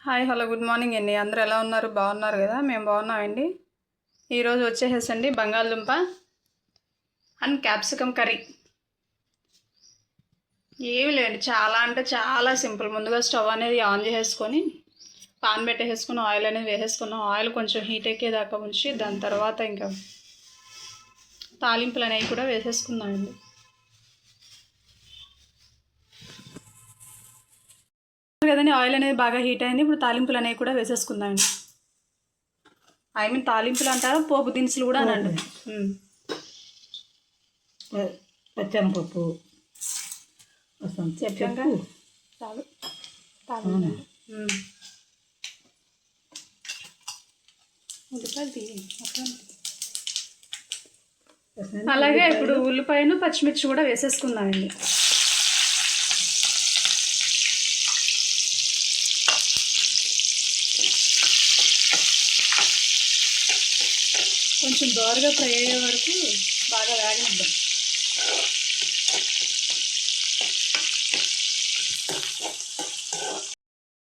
Hi hello good morning అండి. అందరూ ఎలా ఉన్నారు? బాగున్నారు కదా? మేము బాగున్నామండి. ఈరోజు వచ్చేసేసండి బంగాళదుంప అండ్ క్యాప్సికమ్ కర్రీ. ఏమి లేదండి, చాలా అంటే చాలా సింపుల్. ముందుగా స్టవ్ అనేది ఆన్ చేసేసుకొని పాన్ పెట్టేసుకుని ఆయిల్ అనేది వేసేసుకున్నాం. ఆయిల్ కొంచెం హీట్ ఎక్కేదాకా ఉంచి దాని తర్వాత ఇంకా తాలింపులు అనేవి కూడా వేసేసుకున్నామండి. కదండి, ఆయిల్ అనేది బాగా హీట్ అయింది. ఇప్పుడు తాలింపులు అనేవి కూడా వేసేసుకుందామండి. తాలింపులు అంటారా, పోపు దినుసులు కూడా అనండి. పచ్చనపప్పు చెప్పాక చాలు. అలాగే ఇప్పుడు ఉల్లిపాయను పచ్చిమిర్చి కూడా వేసేసుకుందామండి. కొంచెం దోరగా ఫ్రై అయ్యే వరకు బాగా వేగనిద్దాం.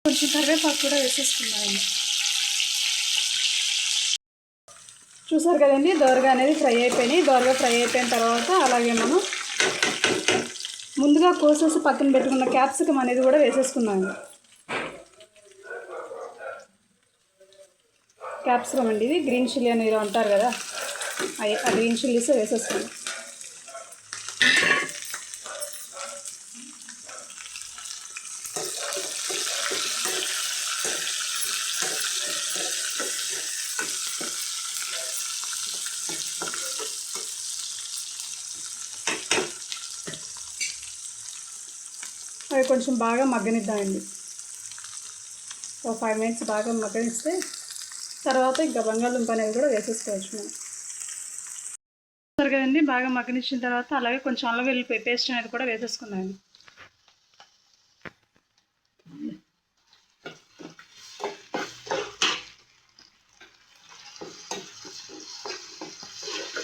కొంచెం కరివేపాకు కూడా వేసేసుకున్నామండి. చూసారు కదండి, దోరగా అనేది ఫ్రై అయిపోయినాయి. దోరగా ఫ్రై అయిపోయిన తర్వాత అలాగే మనం ముందుగా కోసేసి పక్కన పెట్టుకున్న క్యాప్సికమ్ అనేది కూడా వేసేసుకున్నాము. క్యాప్సికమ్ అండి, ఇది గ్రీన్ చిల్లీ అనేది అంటారు కదా, ఆ గ్రీన్ చిల్లీస్ వేసేసుకున్నాం. అవి కొంచెం బాగా మగ్గనిద్దామండి. ఒక 5 మినిట్స్ బాగా మగ్గనిస్తే తర్వాత ఇంకా బంగాళదుంప అనేది కూడా వేసేసుకోవచ్చు మనం. కదండి, బాగా మగ్గనిచ్చిన తర్వాత అలాగే కొంచెం అల్లం వెల్లుల్లి పేస్ట్ అనేది కూడా వేసేసుకున్నాను.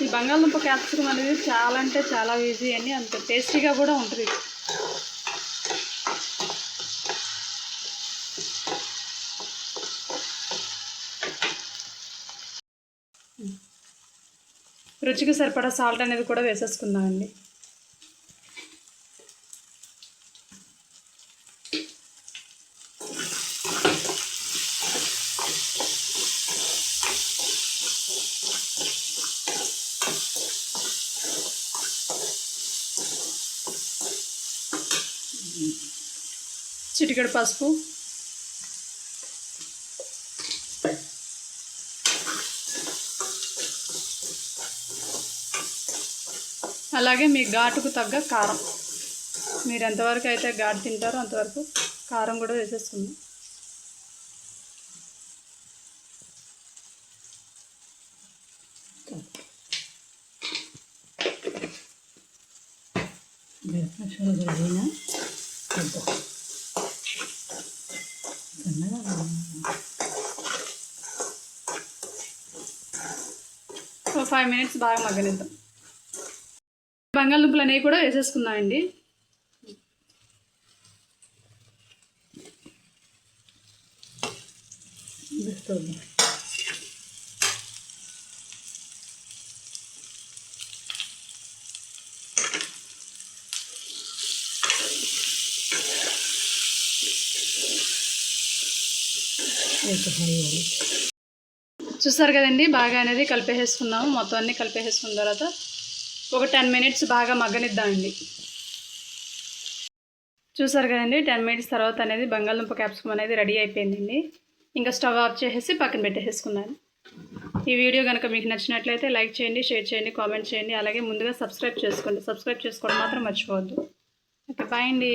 ఈ బంగాళదుంప క్యాప్సికమ్ అనేది చాలా అంటే చాలా ఈజీ అని, అంత టేస్టీగా కూడా ఉంటుంది. రుచికి సరిపడా సాల్ట్ అనేది కూడా వేసేసుకుందామండి. చిటికెడు పసుపు, అలాగే మీ ఘాటుకు తగ్గ కారం. మీరు ఎంతవరకు అయితే ఘాటు తింటారో అంతవరకు కారం కూడా వేసేసుకుందాం. ఒక 5 మినిట్స్ బాగా మగ్గనిద్దాం. బంగాళదుంపలు అనేవి కూడా వేసేసుకుందామండి. చూసారు కదండి, బాగా అనేది కలిపేసుకున్నాము. మొత్తం అన్నీ కలిపేసుకున్న తర్వాత ఒక 10 మినిట్స్ బాగా మగ్గనిద్దామండి. చూసారు కదండి, 10 మినిట్స్ తర్వాత అనేది బంగాళదుంప క్యాప్సికమ్ అనేది రెడీ అయిపోయిందండి. ఇంకా స్టవ్ ఆఫ్ చేసేసి పక్కన పెట్టేసుకున్నాను. ఈ వీడియో కనుక మీకు నచ్చినట్లయితే లైక్ చేయండి, షేర్ చేయండి, కామెంట్ చేయండి. అలాగే ముందుగా సబ్స్క్రైబ్ చేసుకోండి. సబ్స్క్రైబ్ చేసుకోవడం మాత్రం మర్చిపోవద్దు. ఓకే, బాయ్ అండి.